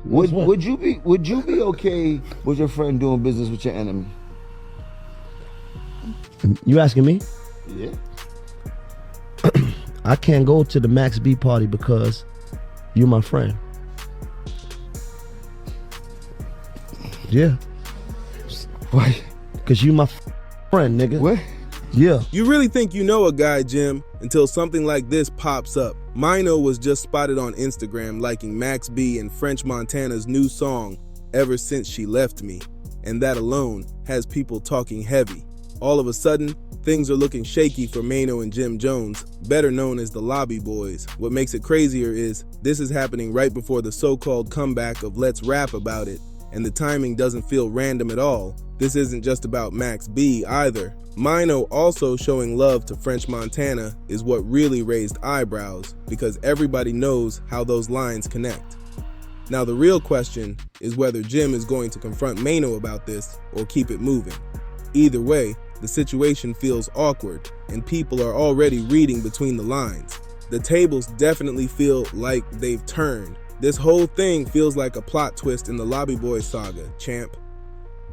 Would you be okay with your friend doing business with your enemy? You asking me? Yeah. I can't go to the Max B party because you're my friend. Yeah. Why? Because you my friend, nigga. What? Yeah. You really think you know a guy, Jim, until something like this pops up. Mino was just spotted on Instagram liking Max B and French Montana's new song, Ever Since She Left Me. And that alone has people talking heavy. All of a sudden, things are looking shaky for Maino and Jim Jones, better known as the Lobby Boys. What makes it crazier is this is happening right before the so-called comeback of Let's Rap About It, and the timing doesn't feel random at all. This isn't just about Max B either. Mino also showing love to French Montana is what really raised eyebrows, because everybody knows how those lines connect. Now the real question is whether Jim is going to confront Maino about this or keep it moving. Either way, the situation feels awkward, and people are already reading between the lines. The tables definitely feel like they've turned. This whole thing feels like a plot twist in the Lobby Boys saga, champ.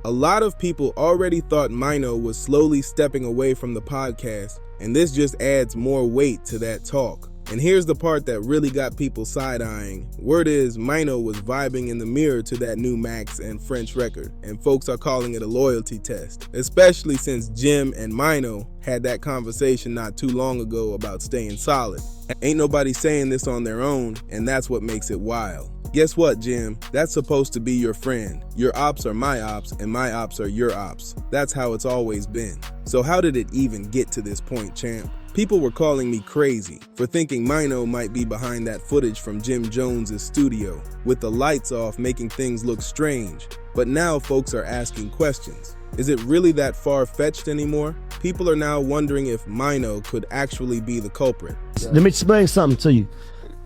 A lot of people already thought Mino was slowly stepping away from the podcast, and this just adds more weight to that talk. And here's the part that really got people side-eyeing. Word is Mino was vibing in the mirror to that new Max and French record, and folks are calling it a loyalty test, especially since Jim and Mino had that conversation not too long ago about staying solid. Ain't nobody saying this on their own, and that's what makes it wild. Guess what, Jim? That's supposed to be your friend. Your ops are my ops, and my ops are your ops. That's how it's always been. So how did it even get to this point, champ? People were calling me crazy for thinking Mino might be behind that footage from Jim Jones' studio, with the lights off making things look strange. But now folks are asking questions. Is it really that far-fetched anymore? People are now wondering if Mino could actually be the culprit. Let me explain something to you.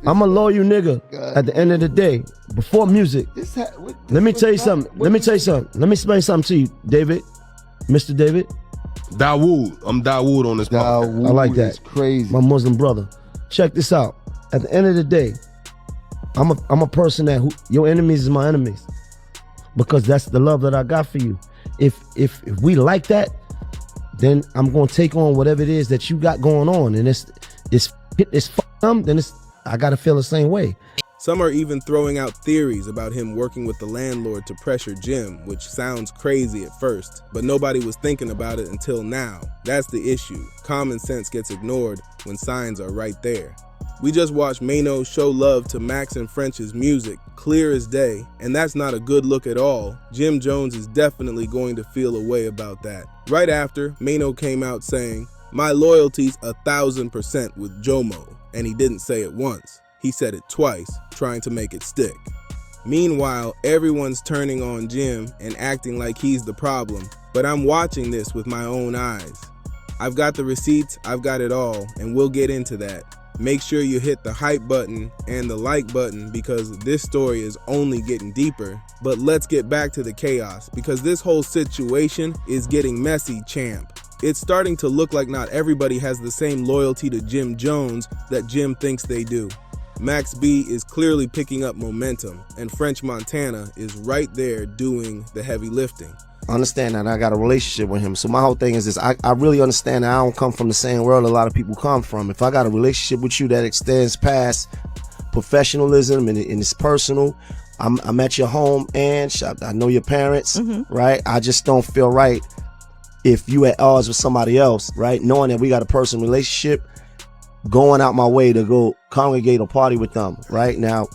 I'm a loyal nigga at the end of the day. Before music, let me tell you something. Let me explain something to you, David. Mr. David. Dawood. I'm Dawood on this podcast. I like that. It's crazy. My Muslim brother. Check this out. At the end of the day, I'm a person that your enemies is my enemies, because that's the love that I got for you. If we like that, then I'm gonna take on whatever it is that you got going on, and it's then I gotta feel the same way. Some are even throwing out theories about him working with the landlord to pressure Jim, which sounds crazy at first, but nobody was thinking about it until now. That's the issue. Common sense gets ignored when signs are right there. We just watched Maino show love to Max and French's music, clear as day, and that's not a good look at all. Jim Jones is definitely going to feel a way about that. Right after, Maino came out saying, "My loyalty's 1000% with Jomo," and he didn't say it once. He said it twice, trying to make it stick. Meanwhile, everyone's turning on Jim and acting like he's the problem, but I'm watching this with my own eyes. I've got the receipts, I've got it all, and we'll get into that. Make sure you hit the hype button and the like button, because this story is only getting deeper. But let's get back to the chaos, because this whole situation is getting messy, champ. It's starting to look like not everybody has the same loyalty to Jim Jones that Jim thinks they do. Max B is clearly picking up momentum, and French Montana is right there doing the heavy lifting. I understand that I got a relationship with him. So my whole thing is this. I really understand that I don't come from the same world a lot of people come from. If I got a relationship with you that extends past professionalism and it's personal, I'm at your home and I know your parents, right? I just don't feel right if you at odds with somebody else, right? Knowing that we got a personal relationship, going out my way to go congregate or party with them, right? Now,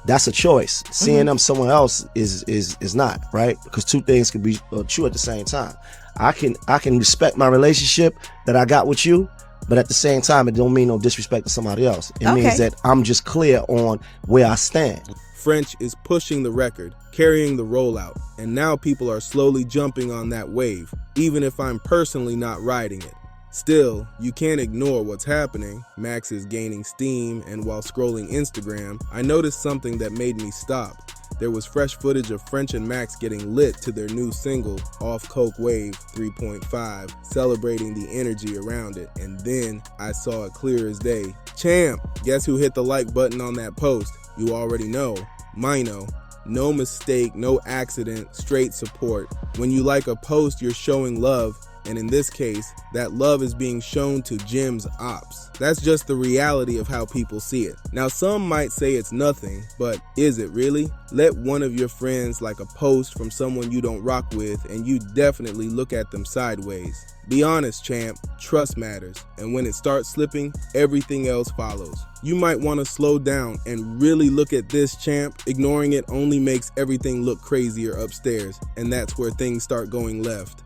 that's a choice. Seeing them somewhere else is not, right? Because two things can be true at the same time. I can respect my relationship that I got with you, but at the same time, it don't mean no disrespect to somebody else. It means that I'm just clear on where I stand. French is pushing the record, carrying the rollout, and now people are slowly jumping on that wave, even if I'm personally not riding it. Still, you can't ignore what's happening. Max is gaining steam, and while scrolling Instagram, I noticed something that made me stop. There was fresh footage of French and Max getting lit to their new single, Off Coke Wave 3.5, celebrating the energy around it, and then I saw it clear as day. Champ! Guess who hit the like button on that post? You already know. Mino. No mistake, no accident, straight support. When you like a post, you're showing love. And in this case, that love is being shown to Jim's ops. That's just the reality of how people see it. Now, some might say it's nothing, but is it really? Let one of your friends like a post from someone you don't rock with, and you definitely look at them sideways. Be honest, champ, trust matters, and when it starts slipping, everything else follows. You might want to slow down and really look at this, champ. Ignoring it only makes everything look crazier upstairs, and that's where things start going left.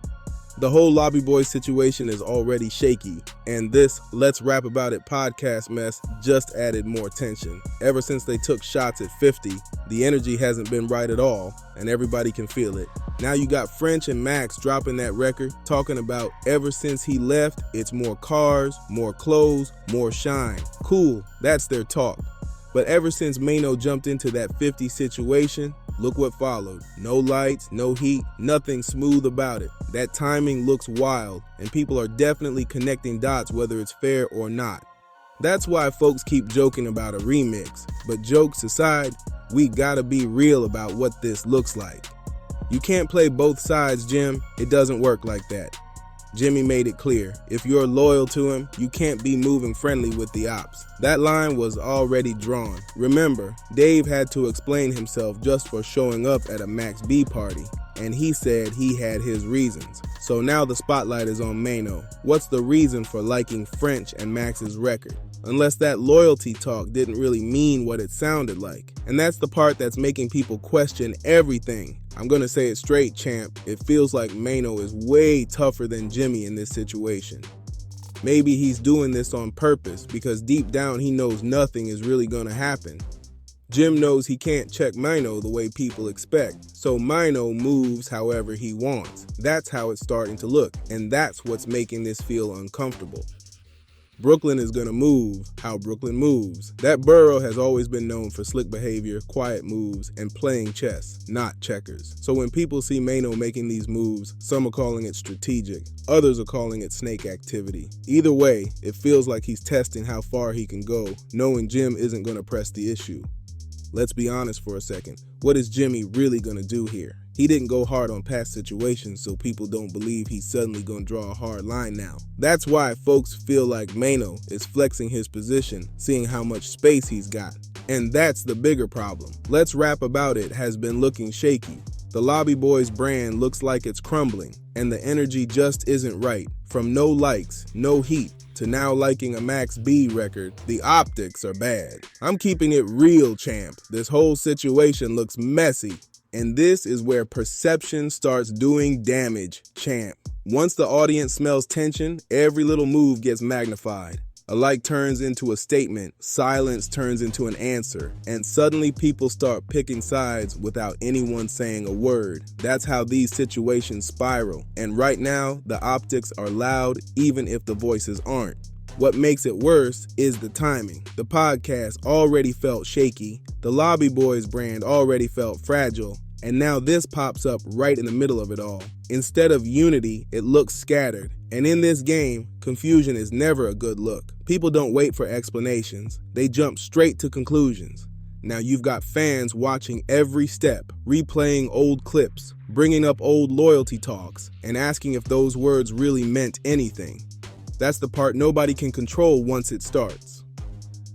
The whole Lobby Boy situation is already shaky, and this Let's Rap About It podcast mess just added more tension. Ever since they took shots at 50, the energy hasn't been right at all, and everybody can feel it. Now you got French and Max dropping that record, talking about ever since he left, it's more cars, more clothes, more shine. Cool, that's their talk. But ever since Maino jumped into that 50 situation, look what followed. No lights, no heat, nothing smooth about it. That timing looks wild, and people are definitely connecting dots whether it's fair or not. That's why folks keep joking about a remix. But jokes aside, we gotta be real about what this looks like. You can't play both sides, Jim. It doesn't work like that. Jimmy made it clear, if you're loyal to him, you can't be moving friendly with the ops. That line was already drawn. Remember, Dave had to explain himself just for showing up at a Max B party, and he said he had his reasons. So now the spotlight is on Maino. What's the reason for liking French and Max's record? Unless that loyalty talk didn't really mean what it sounded like. And that's the part that's making people question everything. I'm gonna say it straight, champ. It feels like Maino is way tougher than Jimmy in this situation. Maybe he's doing this on purpose because deep down he knows nothing is really gonna happen. Jim knows he can't check Mino the way people expect, so Mino moves however he wants. That's how it's starting to look, and that's what's making this feel uncomfortable. Brooklyn is gonna move how Brooklyn moves. That borough has always been known for slick behavior, quiet moves, and playing chess, not checkers. So when people see Maino making these moves, some are calling it strategic, others are calling it snake activity. Either way, it feels like he's testing how far he can go, knowing Jim isn't gonna press the issue. Let's be honest for a second. What is Jimmy really gonna do here? He didn't go hard on past situations, so people don't believe he's suddenly gonna draw a hard line now. That's why folks feel like Maino is flexing his position, seeing how much space he's got. And that's the bigger problem. Let's Rap About It has been looking shaky. The Lobby Boys brand looks like it's crumbling, and the energy just isn't right. From no likes, no heat, to now liking a Max B record, the optics are bad. I'm keeping it real, champ. This whole situation looks messy. And this is where perception starts doing damage, champ. Once the audience smells tension, every little move gets magnified. A like turns into a statement, silence turns into an answer, and suddenly people start picking sides without anyone saying a word. That's how these situations spiral. And right now, the optics are loud even if the voices aren't. What makes it worse is the timing. The podcast already felt shaky, the Lobby Boys brand already felt fragile, and now this pops up right in the middle of it all. Instead of unity, it looks scattered. And in this game, confusion is never a good look. People don't wait for explanations, they jump straight to conclusions. Now you've got fans watching every step, replaying old clips, bringing up old loyalty talks, and asking if those words really meant anything. That's the part nobody can control once it starts.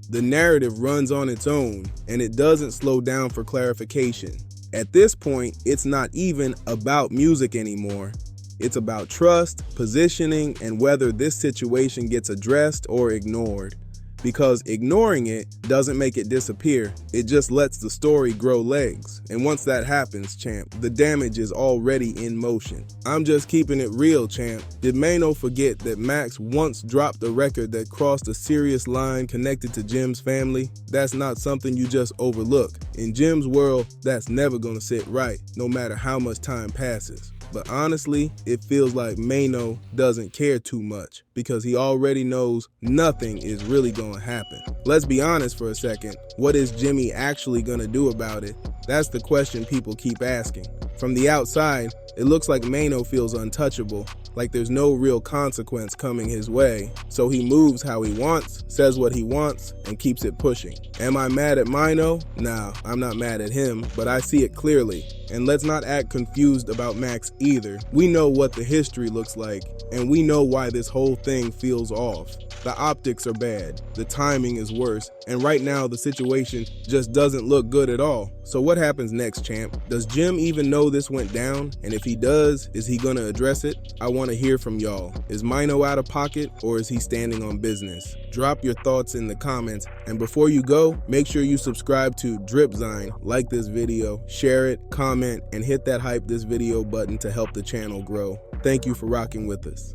The narrative runs on its own, and it doesn't slow down for clarification. At this point, it's not even about music anymore. It's about trust, positioning, and whether this situation gets addressed or ignored. Because ignoring it doesn't make it disappear, it just lets the story grow legs. And once that happens, champ, the damage is already in motion. I'm just keeping it real, champ. Did Maino forget that Max once dropped a record that crossed a serious line connected to Jim's family? That's not something you just overlook. In Jim's world, that's never gonna sit right, no matter how much time passes. But honestly, it feels like Maino doesn't care too much because he already knows nothing is really gonna happen. Let's be honest for a second. What is Jimmy actually gonna do about it? That's the question people keep asking. From the outside, it looks like Maino feels untouchable, like there's no real consequence coming his way. So he moves how he wants, says what he wants, and keeps it pushing. Am I mad at Mino? Nah, I'm not mad at him, but I see it clearly. And let's not act confused about Max either. We know what the history looks like, and we know why this whole thing feels off. The optics are bad, the timing is worse, and right now the situation just doesn't look good at all. So what happens next, champ? Does Jim even know this went down? And if he does, is he gonna address it? I wanna hear from y'all. Is Mino out of pocket, or is he standing on business? Drop your thoughts in the comments, and before you go, make sure you subscribe to Dripzine, like this video, share it, comment, and hit that hype this video button to help the channel grow. Thank you for rocking with us.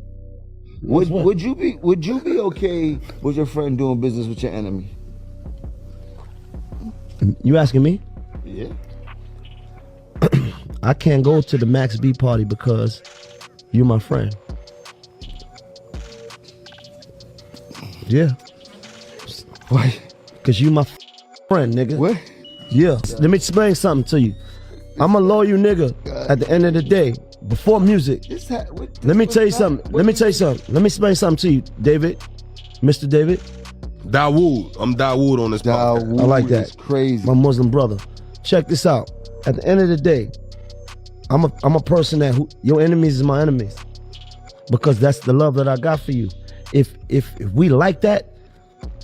Would you be okay with your friend doing business with your enemy? You asking me? Yeah. I can't go to the Max B party because you're my friend. Yeah. Why? Because you my friend, nigga. What? Yeah. Let me explain something to you. I'm a loyal nigga at the end of the day. Before music. Let me tell you something. Let me explain something to you, David. Mr. David. Dawood. I'm Dawood on this podcast. Dawood, I like that. is crazy. My Muslim brother. Check this out. At the end of the day, I'm a person that your enemies is my enemies. Because that's the love that I got for you. If we like that,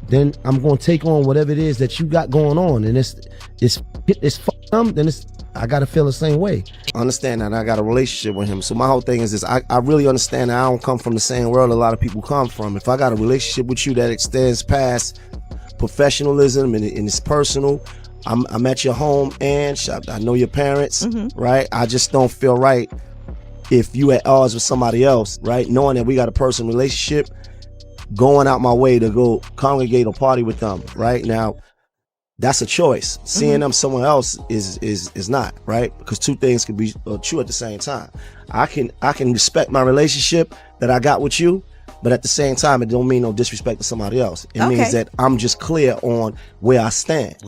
then I'm gonna take on whatever it is that you got going on, and it's then I gotta feel the same way. Understand that I got a relationship with him. So my whole thing is this: I really understand that I don't come from the same world a lot of people come from. If I got a relationship with you that extends past professionalism and it's personal, I'm at your home and I know your parents, right? I just don't feel right if you at odds with somebody else, right? Knowing that we got a personal relationship, going out my way to go congregate or party with them, right? Now, that's a choice. Seeing them somewhere else is not, right? Because two things can be true at the same time. I can respect my relationship that I got with you, but at the same time, it don't mean no disrespect to somebody else. It means that I'm just clear on where I stand.